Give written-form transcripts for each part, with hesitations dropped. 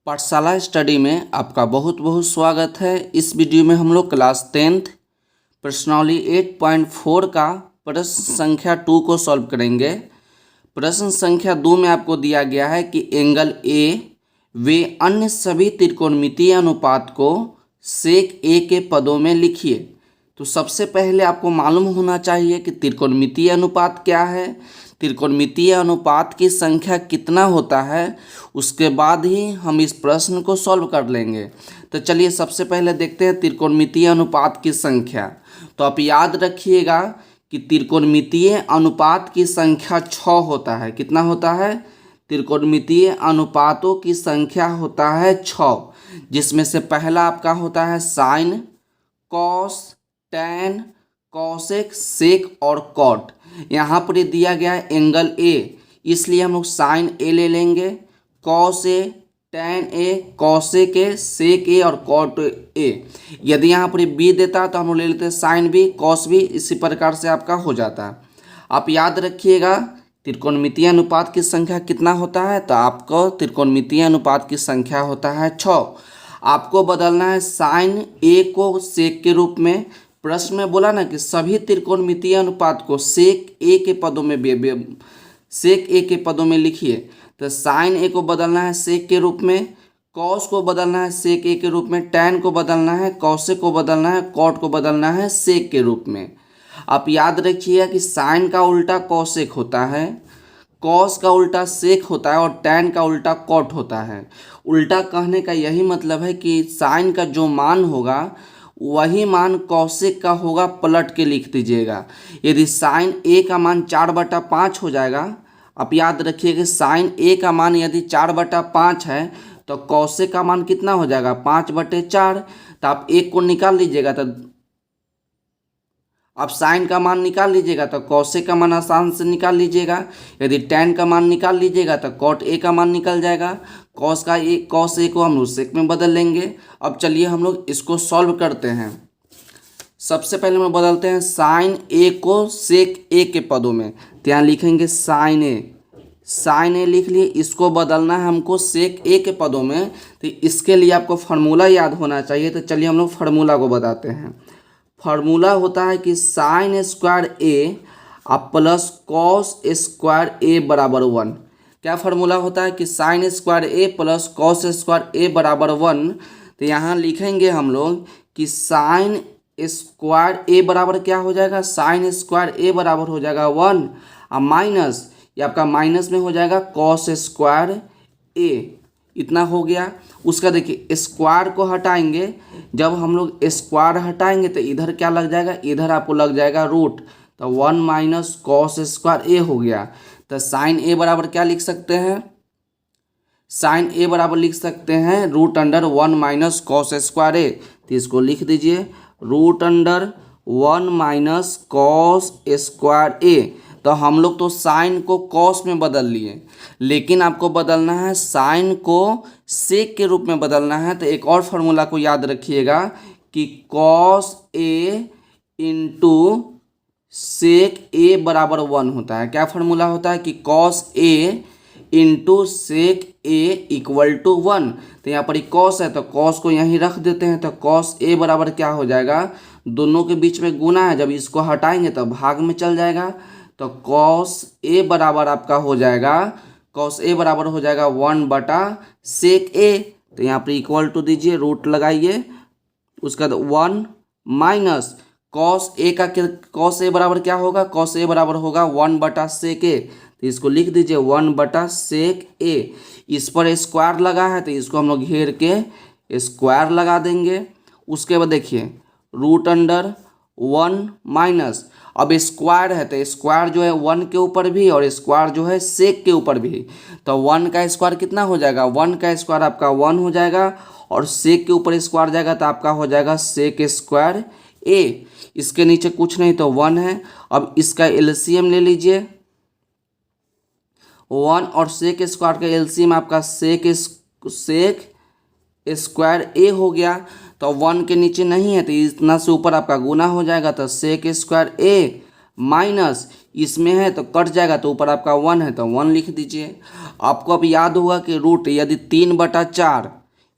पाठशाला स्टडी में आपका बहुत बहुत स्वागत है। इस वीडियो में हम लोग क्लास 10th प्रश्नावली 8.4 का प्रश्न संख्या 2 को सॉल्व करेंगे। प्रश्न संख्या 2 में आपको दिया गया है कि एंगल ए व अन्य सभी त्रिकोणमितीय अनुपात को सेक ए के पदों में लिखिए। तो सबसे पहले आपको मालूम होना चाहिए कि त्रिकोणमितीय अनुपात क्या है, त्रिकोणमितीय अनुपात की संख्या कितना होता है, उसके बाद ही हम इस प्रश्न को सॉल्व कर लेंगे। तो चलिए सबसे पहले देखते हैं त्रिकोणमितीय अनुपात की संख्या। तो आप याद रखिएगा कि त्रिकोणमितीय अनुपात की संख्या 6 होता है। कितना होता है? त्रिकोणमितीय अनुपातों की संख्या होता है 6, जिसमें से पहला आपका होता है साइन, कॉस, टैन, कॉसेक, सेक और कॉट। यहाँ पर दिया गया है एंगल ए, इसलिए हम लोग साइन ए ले लेंगे, cos A, tan A, cosec A, sec A और कॉट ए। यदि यहाँ पर बी देता तो हम लोग ले लेते हैं साइन बी, कॉस बी। इसी प्रकार से आपका हो जाता है। आप याद रखिएगा त्रिकोणमितीय अनुपात की संख्या कितना होता है। तो आपको त्रिकोणमितीय अनुपात की संख्या होता है 6। आपको बदलना है साइन ए को सेक के रूप में। प्रश्न में बोला ना कि सभी त्रिकोणमितीय अनुपात को सेक ए के पदों में लिखिए। तो साइन ए को बदलना है सेक के रूप में, कॉस को बदलना है सेक ए के रूप में, टैन को बदलना है, कॉसेक को बदलना है, कॉट को बदलना है सेक के रूप में। आप याद रखिए कि साइन का उल्टा कॉसेक होता है, कॉस का उल्टा सेक होता है और टैन का उल्टा कॉट होता है। उल्टा कहने का यही मतलब है कि साइन का जो मान होगा वही मान कॉसेक का होगा, पलट के लिख दीजिएगा। यदि साइन ए का मान 4/5 हो जाएगा, आप याद रखिए कि साइन ए का मान यदि 4/5 है तो कॉसेक का मान कितना हो जाएगा? 5/4। तो आप एक को निकाल लीजिएगा तो आप साइन का मान निकाल लीजिएगा तो कॉसेक का मान आसान से निकाल लीजिएगा। यदि टैन का मान निकाल लीजिएगा तो कॉट ए का मान निकल जाएगा। कॉस ए को हम लोग सेक में बदल लेंगे। अब चलिए हम लोग इसको सॉल्व करते हैं। सबसे पहले हम बदलते हैं साइन ए को सेक ए के पदों में। तो यहाँ लिखेंगे साइन ए लिख लिए। इसको बदलना है हमको सेक ए के पदों में। तो इसके लिए आपको फार्मूला याद होना चाहिए। तो चलिए हम लोग फार्मूला को बताते हैं। फार्मूला होता है कि साइन स्क्वायर ए प्लस कॉस स्क्वायर ए बराबर 1। क्या फार्मूला होता है कि साइन स्क्वायर ए प्लस कॉस स्क्वायर ए बराबर 1। तो यहाँ लिखेंगे हम लोग कि साइन स्क्वायर ए बराबर क्या हो जाएगा? साइन स्क्वायर ए बराबर हो जाएगा 1 और माइनस, ये आपका माइनस में हो जाएगा कॉस स्क्वायर ए। इतना हो गया। उसका देखिए स्क्वायर को हटाएंगे। जब हम लोग स्क्वायर हटाएंगे तो इधर क्या लग जाएगा? इधर आपको लग जाएगा रूट। तो 1 माइनस कॉस स्क्वायर ए हो गया। तो साइन ए बराबर क्या लिख सकते हैं? साइन ए बराबर लिख सकते हैं √1 माइनस कॉस स्क्वायर ए। तो इसको लिख दीजिए √1 माइनस कॉस स्क्वायर ए। तो हम लोग तो साइन को कॉस में बदल लिए, लेकिन आपको बदलना है साइन को सेक के रूप में बदलना है। तो एक और फार्मूला को याद रखिएगा कि कॉस ए इंटू सेक ए बराबर 1 होता है। क्या फार्मूला होता है कि cos A into sec A equal to 1। तो यहाँ पर ही कॉस है तो कॉस को यहीं रख देते हैं। तो कॉस ए बराबर क्या हो जाएगा? दोनों के बीच में गुना है, जब इसको हटाएंगे तो भाग में चल जाएगा। तो कॉस ए बराबर आपका हो जाएगा, कॉस ए बराबर हो जाएगा 1/सेक ए। तो यहाँ पर इक्वल टू दीजिए, रूट लगाइए, उसका 1 माइनस कॉस ए बराबर क्या होगा? कॉस ए बराबर होगा 1/सेक ए। तो इसको लिख दीजिए 1/सेक ए। इस पर स्क्वायर लगा है तो इसको हम लोग घेर के स्क्वायर लगा देंगे। उसके बाद देखिए √1 माइनस, अब स्क्वायर है तो स्क्वायर जो है 1 के ऊपर भी और स्क्वायर जो है सेक के ऊपर भी। तो 1 का स्क्वायर कितना हो जाएगा? 1 का स्क्वायर आपका 1 हो जाएगा और सेक के ऊपर स्क्वायर जाएगा तो आपका हो जाएगा सेक स्क्वायर ए। इसके नीचे कुछ नहीं तो 1 है। अब इसका एलसीएम ले लीजिए। 1 और सेक स्क्वायर का एलसीएम आपका सेक स्क्वायर ए हो गया। तो 1 के नीचे नहीं है तो इतना से ऊपर आपका गुना हो जाएगा। तो सेक स्क्वायर ए माइनस इसमें है तो कट जाएगा, तो ऊपर आपका 1 है तो 1 लिख दीजिए। आपको अब याद होगा कि रूट यदि 3/4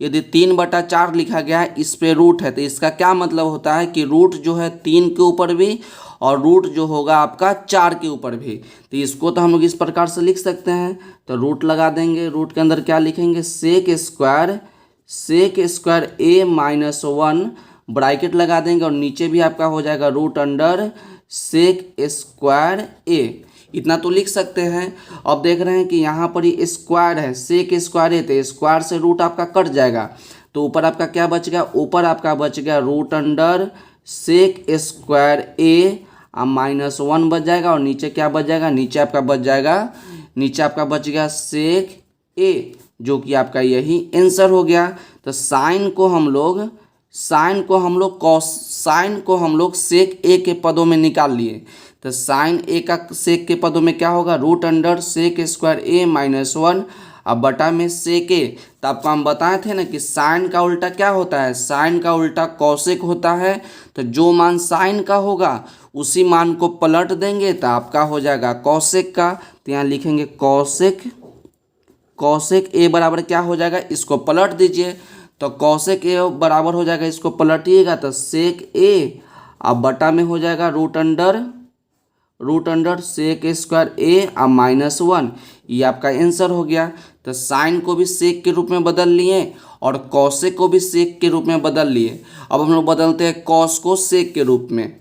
यदि 3/4 लिखा गया है, इस पे रूट है, तो इसका क्या मतलब होता है कि रूट जो है 3 के ऊपर भी और रूट जो होगा आपका 4 के ऊपर भी। तो इसको तो हम लोग इस प्रकार से लिख सकते हैं। तो रूट लगा देंगे, रूट के अंदर क्या लिखेंगे, सेक स्क्वायर ए माइनस 1 ब्रैकेट लगा देंगे और नीचे भी आपका हो जाएगा रूट अंडर सेक स्क्वायर ए। इतना तो लिख सकते हैं। अब देख रहे हैं कि यहाँ पर ये स्क्वायर है, सेक स्क्वायर है, तो स्क्वायर से रूट आपका कट जाएगा। तो ऊपर आपका क्या बच गया, ऊपर आपका बच गया रूट अंडर सेक स्क्वायर ए -1 बच जाएगा और नीचे क्या बच जाएगा, नीचे आपका बच गया सेक ए, जो कि आपका यही आंसर हो गया। तो साइन को हम लोग सेक ए के पदों में निकाल लिए। तो साइन ए का सेक के पदों में क्या होगा, रूट अंडर सेक स्क्वायर ए -1 अब बटा में सेक ए। तो आपको हम बताए थे ना कि साइन का उल्टा क्या होता है, साइन का उल्टा कॉसेक होता है। तो जो मान साइन का होगा उसी मान को पलट देंगे तो आपका हो जाएगा कॉसेक का। तो यहाँ लिखेंगे कॉसेक ए बराबर क्या हो जाएगा, इसको पलट दीजिए। तो कॉसेक ए बराबर हो जाएगा, इसको पलटिएगा तो सेक ए अब बटा में हो जाएगा रूट अंडर सेक स्क्वायर ए अब -1। ये आपका आंसर हो गया। तो साइन को भी सेक के रूप में बदल लिए और कॉसेक को भी सेक के रूप में बदल लिए। अब हम लोग बदलते हैं कॉस को सेक के रूप में।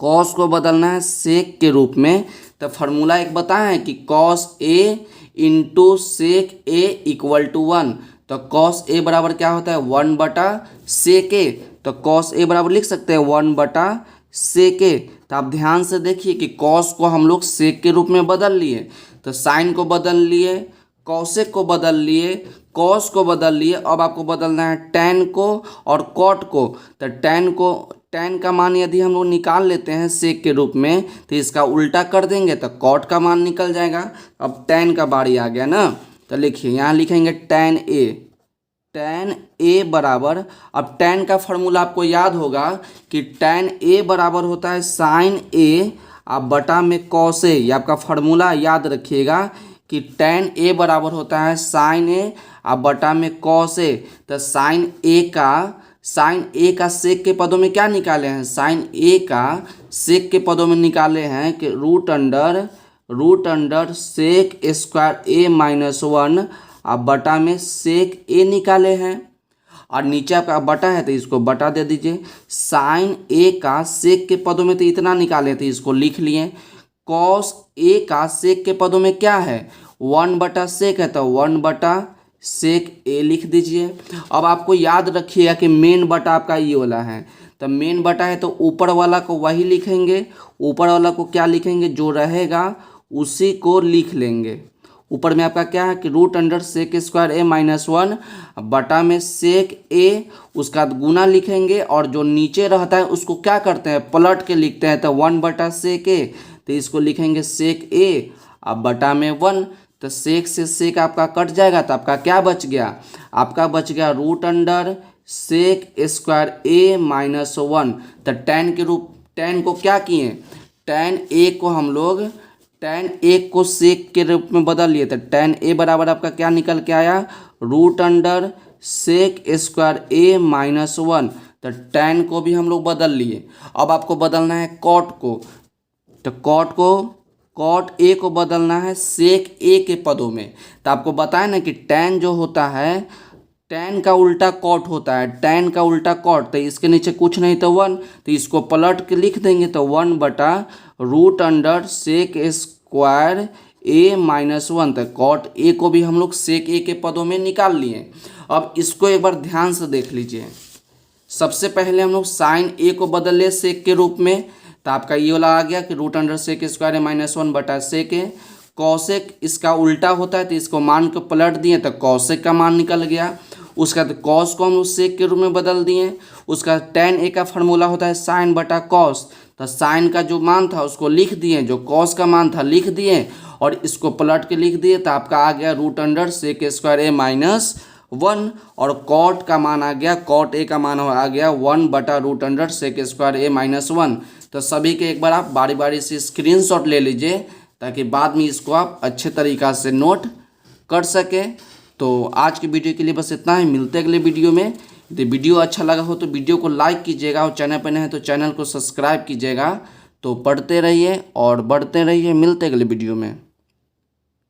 कॉस को बदलना है सेक के रूप में। तो फार्मूला एक बताएं कि cos A into sec A equal to 1। तो कॉस ए बराबर क्या होता है, 1/सेक ए। तो कॉस ए बराबर लिख सकते हैं 1/सेक ए। तो आप ध्यान से देखिए कि कॉस को हम लोग सेक के रूप में बदल लिए, तो साइन को बदल लिए, कॉसेक को बदल लिए, कॉस को बदल लिए। अब आपको बदलना है टैन को और कॉट को। तो टैन का मान यदि हम लोग निकाल लेते हैं सेक के रूप में तो इसका उल्टा कर देंगे तो कॉट का मान निकल जाएगा। अब टैन का बारी आ गया ना, तो लिखिए यहाँ लिखेंगे टैन ए बराबर, अब टैन का फॉर्मूला आपको याद होगा कि टैन ए बराबर होता है साइन ए अब बटा में कॉस ए। ये आपका फॉर्मूला याद रखिएगा कि टैन ए बराबर होता है साइन ए अब बटा में कॉस ए। तो साइन ए का सेक के पदों में क्या निकाले हैं, साइन ए का सेक के पदों में निकाले हैं कि रूट अंडर सेक स्क्वायर ए -1 अब बटा में सेक ए निकाले हैं। और नीचे आपका बटा है तो इसको बटा दे दीजिए। साइन ए का सेक के पदों में तो इतना निकाले थे, इसको लिख लिए। कॉस ए का सेक के पदों में क्या है, 1/सेक है, तो 1/सेक ए लिख दीजिए। अब आपको याद रखिएगा कि मेन बटा आपका ये वाला है, तो मेन बटा है तो ऊपर वाला को वही लिखेंगे। ऊपर वाला को क्या लिखेंगे, जो रहेगा उसी को लिख लेंगे। ऊपर में आपका क्या है कि रूट अंडर सेक स्क्वायर ए -1 बटा में सेक ए, उसका गुना लिखेंगे और जो नीचे रहता है उसको क्या करते हैं, पलट के लिखते हैं। तो 1/सेक ए, तो इसको लिखेंगे सेक ए अब बटा में 1। तो सेक से सेक आपका कट जाएगा तो आपका क्या बच गया, आपका बच गया रूट अंडर सेक स्क्वायर ए -1। तो टैन को क्या किए, टैन ए को सेक के रूप में बदल लिए। तो टैन ए बराबर आपका क्या निकल के आया, रूट अंडर सेक स्क्वायर ए -1। तो टैन को भी हम लोग बदल लिए। अब आपको बदलना है कॉट को। तो कॉट ए को बदलना है सेक ए के पदों में। तो आपको बताया ना कि टैन जो होता है, टैन का उल्टा कॉट होता है, टैन का उल्टा कॉट। तो इसके नीचे कुछ नहीं तो 1, तो इसको पलट के लिख देंगे तो 1/रूट अंडर सेक स्क्वायर ए -1। तो कॉट ए को भी हम लोग सेक ए के पदों में निकाल लिए। अब इसको एक बार ध्यान से देख लीजिए। सबसे पहले हम लोग साइन ए को बदल ले सेक के रूप में, तो आपका ये वाला आ गया कि रूट अंडर सेक स्क्वायर ए -1 बटा सेक ए। कॉसेक इसका उल्टा होता है तो इसको मान को पलट दिए तो कॉसेक का मान निकल गया। उसका तो कॉस को हम लोग सेक के रूप में बदल दिए। उसका टैन ए का फार्मूला होता है साइन बटा कॉस। तो साइन का जो मान था उसको लिख दिए, जो कॉस का मान था लिख दिए और इसको पलट के लिख दिए। तो आपका आ गया रूट अंडर सेक स्क्वायर ए -1 और कॉट का मान आ गया, कॉट ए का मान आ गया 1/रूट अंडर सेक स्क्वायर ए -1। तो सभी के एक बार आप बारी बारी से स्क्रीनशॉट ले लीजिए ताकि बाद में इसको आप अच्छे तरीक़ा से नोट कर सके। तो आज की वीडियो के लिए बस इतना ही, मिलते हैं अगले वीडियो में। यदि वीडियो अच्छा लगा हो तो वीडियो को लाइक कीजिएगा और चैनल पर नए हैं तो चैनल को सब्सक्राइब कीजिएगा। तो पढ़ते रहिए और बढ़ते रहिए, मिलते हैं अगले वीडियो में।